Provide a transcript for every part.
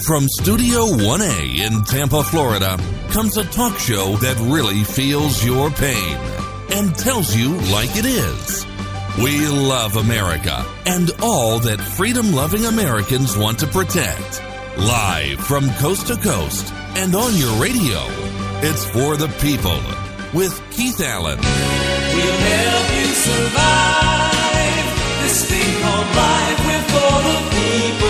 From Studio 1A in Tampa, Florida, comes a talk show that really feels your pain and tells you like it is. We love America and all that freedom-loving Americans want to protect. Live from coast to coast and on your radio, it's For the People with Keith Allen. We'll help you survive this thing called life. We're for the people.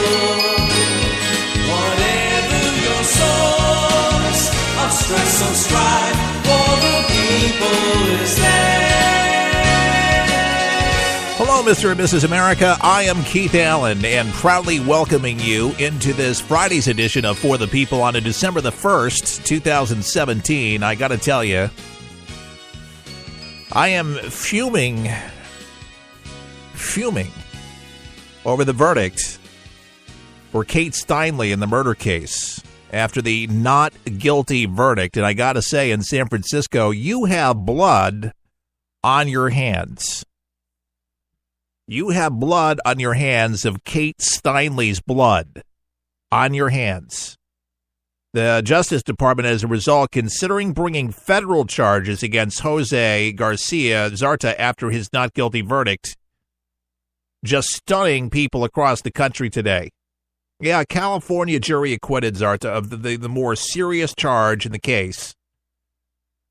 Whatever your source of stress or strife, for the people is there. Hello, Mr. and Mrs. America. I am Keith Allen and proudly welcoming you into this Friday's edition of For the People on December the 1st, 2017. I got to tell you, I am fuming over the verdict for Kate Steinle in the murder case after the not guilty verdict. And I got to say, in San Francisco, you have blood on your hands. You have blood on your hands of Kate Steinle's blood on your hands. The Justice Department, as a result, considering bringing federal charges against Jose Garcia Zarta after his not guilty verdict, just stunning people across the country today. Yeah, a California jury acquitted Zarta of the more serious charge in the case,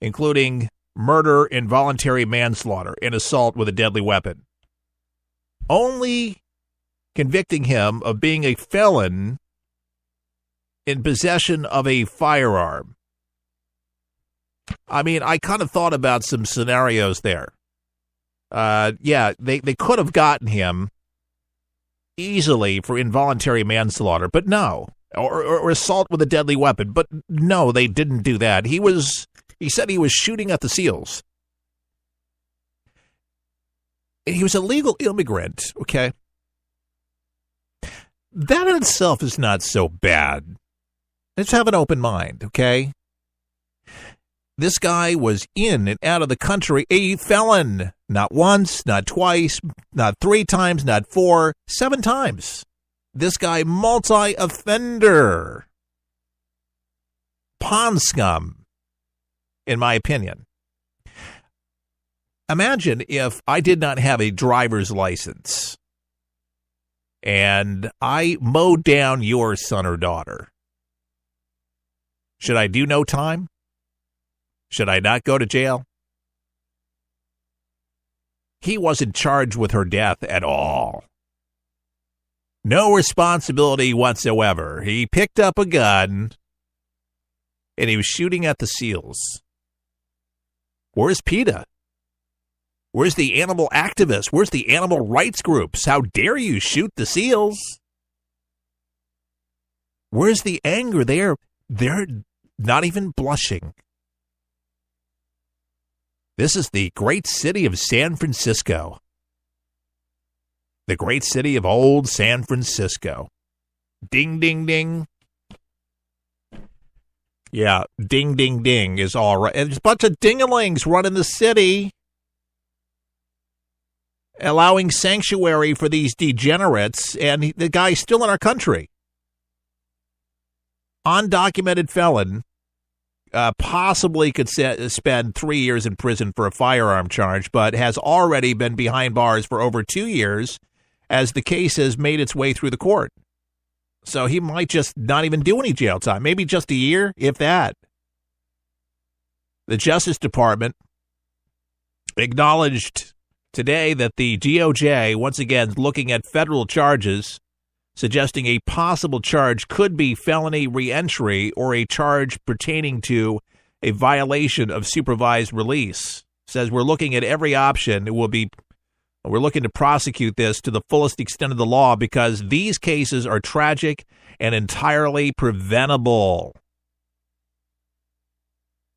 including murder, involuntary manslaughter, and assault with a deadly weapon, only convicting him of being a felon in possession of a firearm. I mean, I kind of thought about some scenarios there. They could have gotten him easily for involuntary manslaughter, but no, or assault with a deadly weapon, but no, they didn't do that. He said he was shooting at the SEALs. He was a legal immigrant, okay? That in itself is not so bad. Let's have an open mind, okay? This guy was in and out of the country a felon. Not once, not twice, not 3 times, not 4, 7 times. This guy, multi-offender. Pond scum, in my opinion. Imagine if I did not have a driver's license and I mowed down your son or daughter. Should I do no time? Should I not go to jail? He wasn't charged with her death at all. No responsibility whatsoever. He picked up a gun and he was shooting at the SEALs. Where's PETA? Where's the animal activists? Where's the animal rights groups? How dare you shoot the SEALs? Where's the anger there? They're not even blushing. This is the great city of San Francisco. The great city of old San Francisco. Ding, ding, ding. Yeah, ding, ding, ding is all right. There's a bunch of ding-a-lings running the city, allowing sanctuary for these degenerates, and the guy's still in our country. Undocumented felon, possibly could spend 3 years in prison for a firearm charge, but has already been behind bars for over 2 years as the case has made its way through the court. So he might just not even do any jail time, maybe just a year, if that. The Justice Department acknowledged today that the DOJ, once again, looking at federal charges, suggesting a possible charge could be felony reentry or a charge pertaining to a violation of supervised release. Says we're looking at every option. We're looking to prosecute this to the fullest extent of the law because these cases are tragic and entirely preventable.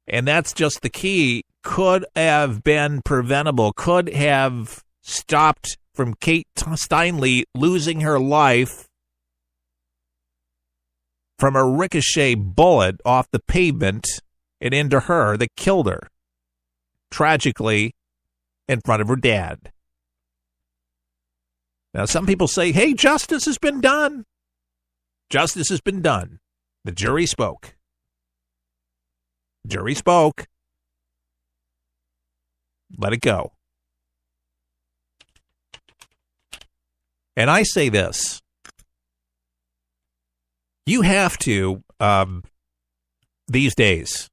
And that's just the key. Could have been preventable, could have stopped from Kate Steinle losing her life from a ricochet bullet off the pavement and into her that killed her, tragically, in front of her dad. Now, some people say, hey, justice has been done. Justice has been done. The jury spoke. Jury spoke. Let it go. And I say this. You have to, these days,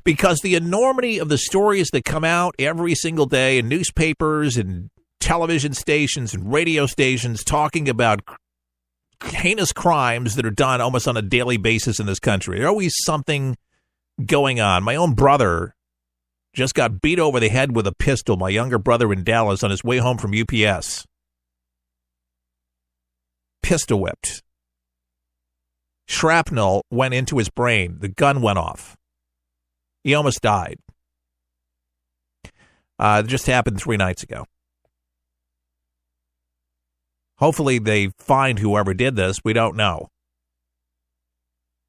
because the enormity of the stories that come out every single day in newspapers and television stations and radio stations talking about heinous crimes that are done almost on a daily basis in this country. There's always something going on. My own brother just got beat over the head with a pistol, my younger brother in Dallas, on his way home from UPS. Pistol whipped. Shrapnel went into his brain. The gun went off. He almost died. It just happened 3 nights ago. Hopefully they find whoever did this. We don't know.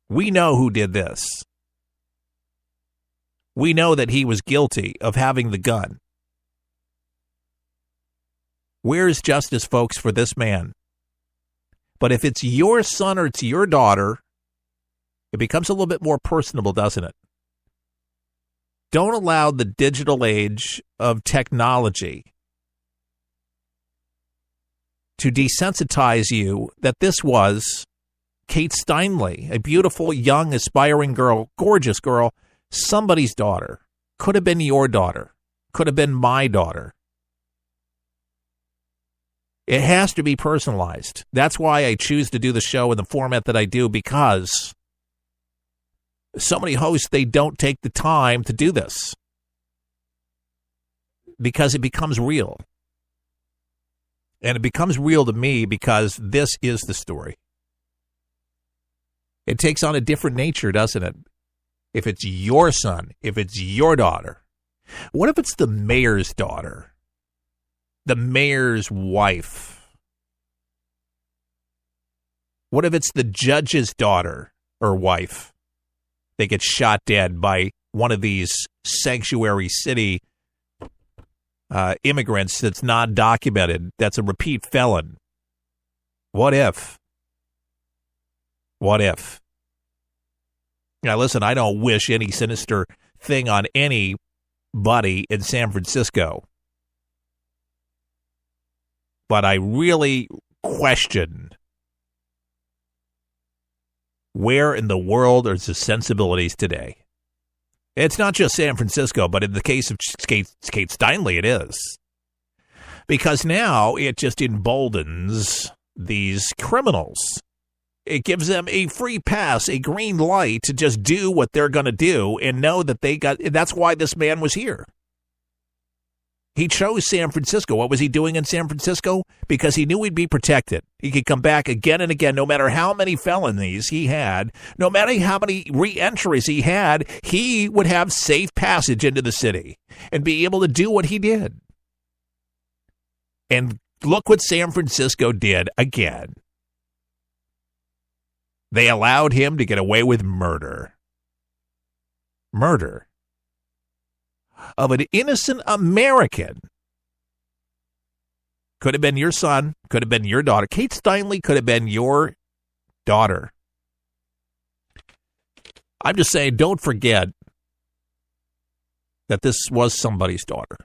We know who did this. We know that he was guilty of having the gun. Where's justice, folks, for this man? But if it's your son or it's your daughter, it becomes a little bit more personable, doesn't it? Don't allow the digital age of technology to desensitize you that this was Kate Steinle, a beautiful, young, aspiring girl, gorgeous girl, somebody's daughter. Could have been your daughter. Could have been my daughter. It has to be personalized. That's why I choose to do the show in the format that I do, because so many hosts, they don't take the time to do this because it becomes real. And it becomes real to me because this is the story. It takes on a different nature, doesn't it? If it's your son, if it's your daughter. What if it's the mayor's daughter? The mayor's wife? What if it's the judge's daughter or wife? They get shot dead by one of these sanctuary city immigrants that's not documented, that's a repeat felon. What if? What if? Now, listen, I don't wish any sinister thing on anybody in San Francisco. But I really question where in the world are the sensibilities today. It's not just San Francisco, but in the case of Kate Steinle, it is. Because now it just emboldens these criminals. It gives them a free pass, a green light to just do what they're going to do and know that that's why this man was here. He chose San Francisco. What was he doing in San Francisco? Because he knew he'd be protected. He could come back again and again, no matter how many felonies he had, no matter how many re-entries he had, he would have safe passage into the city and be able to do what he did. And look what San Francisco did again. They allowed him to get away with murder. Murder of an innocent American. Could have been your son, could have been your daughter. Kate Steinle could have been your daughter. I'm just saying, don't forget that this was somebody's daughter,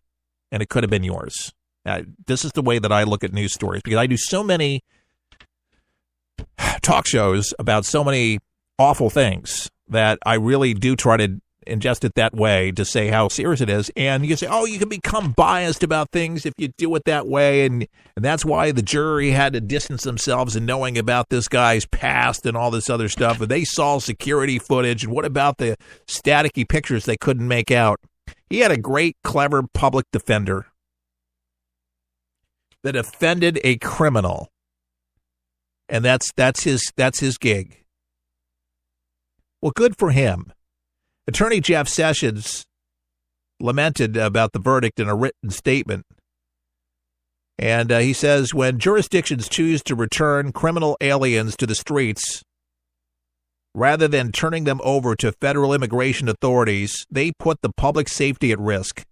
and it could have been yours. This is the way that I look at news stories, because I do so many talk shows about so many awful things that I really do try to ingest it that way to say how serious it is. And you say, oh, you can become biased about things if you do it that way. And that's why the jury had to distance themselves in knowing about this guy's past and all this other stuff. But they saw security footage. And what about the staticky pictures they couldn't make out? He had a great, clever public defender that offended a criminal. And that's his gig. Well, good for him. Attorney Jeff Sessions lamented about the verdict in a written statement. And he says, when jurisdictions choose to return criminal aliens to the streets, rather than turning them over to federal immigration authorities, they put the public safety at risk.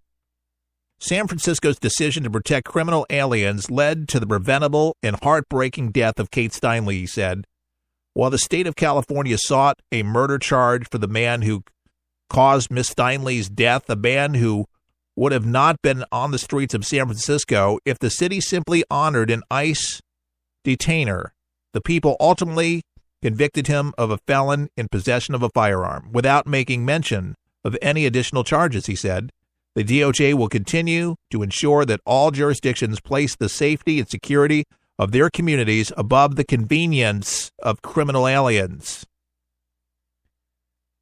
San Francisco's decision to protect criminal aliens led to the preventable and heartbreaking death of Kate Steinle, he said. While the state of California sought a murder charge for the man who caused Miss Steinle's death, a man who would have not been on the streets of San Francisco if the city simply honored an ICE detainer, the people ultimately convicted him of a felon in possession of a firearm without making mention of any additional charges, he said. The DOJ will continue to ensure that all jurisdictions place the safety and security of their communities above the convenience of criminal aliens.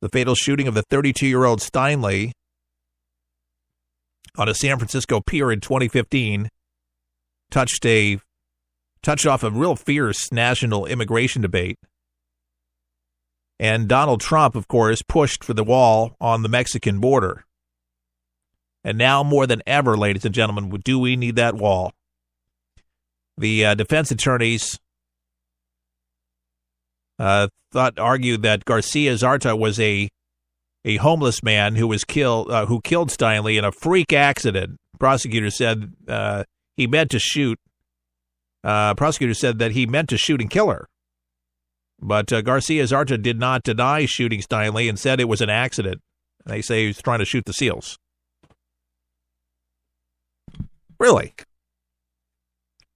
The fatal shooting of the 32-year-old Steinle on a San Francisco pier in 2015 touched off a real fierce national immigration debate. And Donald Trump, of course, pushed for the wall on the Mexican border. And now more than ever, ladies and gentlemen, do we need that wall? The defense attorneys argued that Garcia Zarta was a homeless man who killed Steinle in a freak accident. Prosecutors said he meant to shoot. Prosecutors said that he meant to shoot and kill her. But Garcia Zarta did not deny shooting Steinle and said it was an accident. They say he was trying to shoot the seals. Really?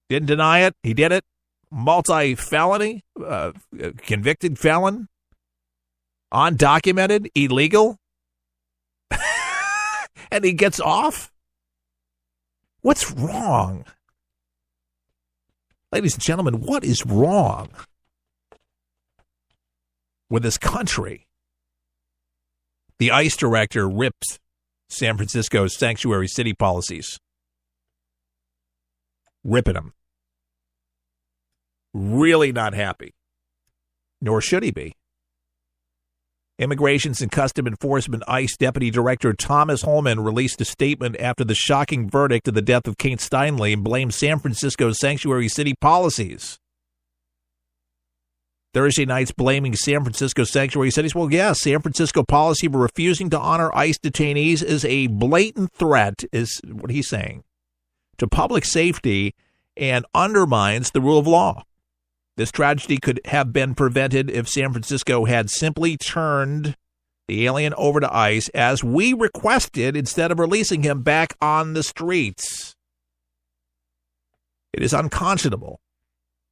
Didn't deny it. He did it. Multi-felony, convicted felon, undocumented, illegal. And he gets off? What's wrong? Ladies and gentlemen, what is wrong with this country? The ICE director ripped San Francisco's sanctuary city policies. Ripping them. Really not happy. Nor should he be. Immigrations and Custom Enforcement ICE Deputy Director Thomas Holman released a statement after the shocking verdict of the death of Kate Steinle and blamed San Francisco's sanctuary city policies. Thursday night's blaming San Francisco sanctuary cities. Well, yes, San Francisco policy for refusing to honor ICE detainees is a blatant threat, is what he's saying, to public safety and undermines the rule of law. This tragedy could have been prevented if San Francisco had simply turned the alien over to ICE as we requested instead of releasing him back on the streets. It is unconscionable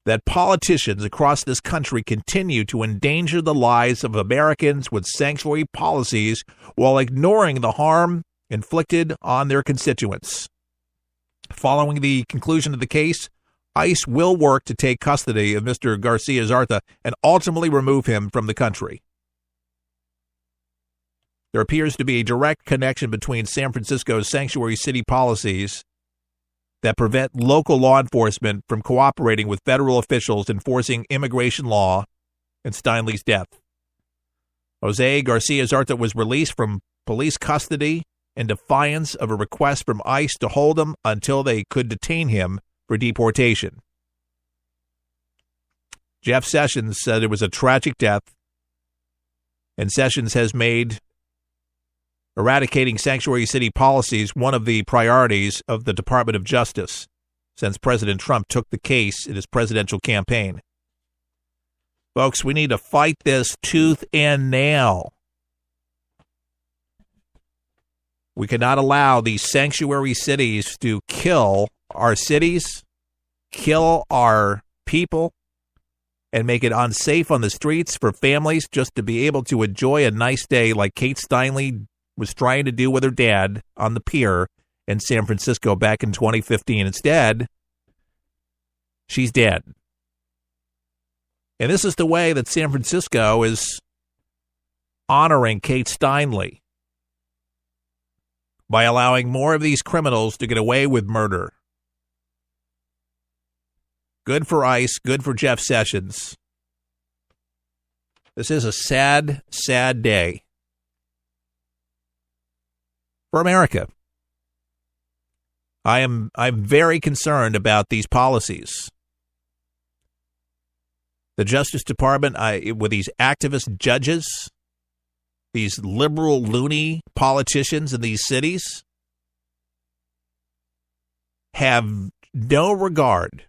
that politicians across this country continue to endanger the lives of Americans with sanctuary policies while ignoring the harm inflicted on their constituents. Following the conclusion of the case, ICE will work to take custody of Mr. Garcia Zarta and ultimately remove him from the country. There appears to be a direct connection between San Francisco's sanctuary city policies that prevent local law enforcement from cooperating with federal officials enforcing immigration law and Steinle's death. Jose Garcia Zarta was released from police custody in defiance of a request from ICE to hold him until they could detain him for deportation. Jeff Sessions said it was a tragic death, and Sessions has made eradicating sanctuary city policies one of the priorities of the Department of Justice since President Trump took the case in his presidential campaign. Folks, we need to fight this tooth and nail. We cannot allow these sanctuary cities to kill our cities, kill our people, and make it unsafe on the streets for families just to be able to enjoy a nice day like Kate Steinle was trying to do with her dad on the pier in San Francisco back in 2015. Instead, she's dead. And this is the way that San Francisco is honoring Kate Steinle, by allowing more of these criminals to get away with murder. Good for ICE, good for Jeff Sessions. This is a sad, sad day for America. I'm very concerned about these policies. The Justice Department, with these activist judges, these liberal, loony politicians in these cities, have no regard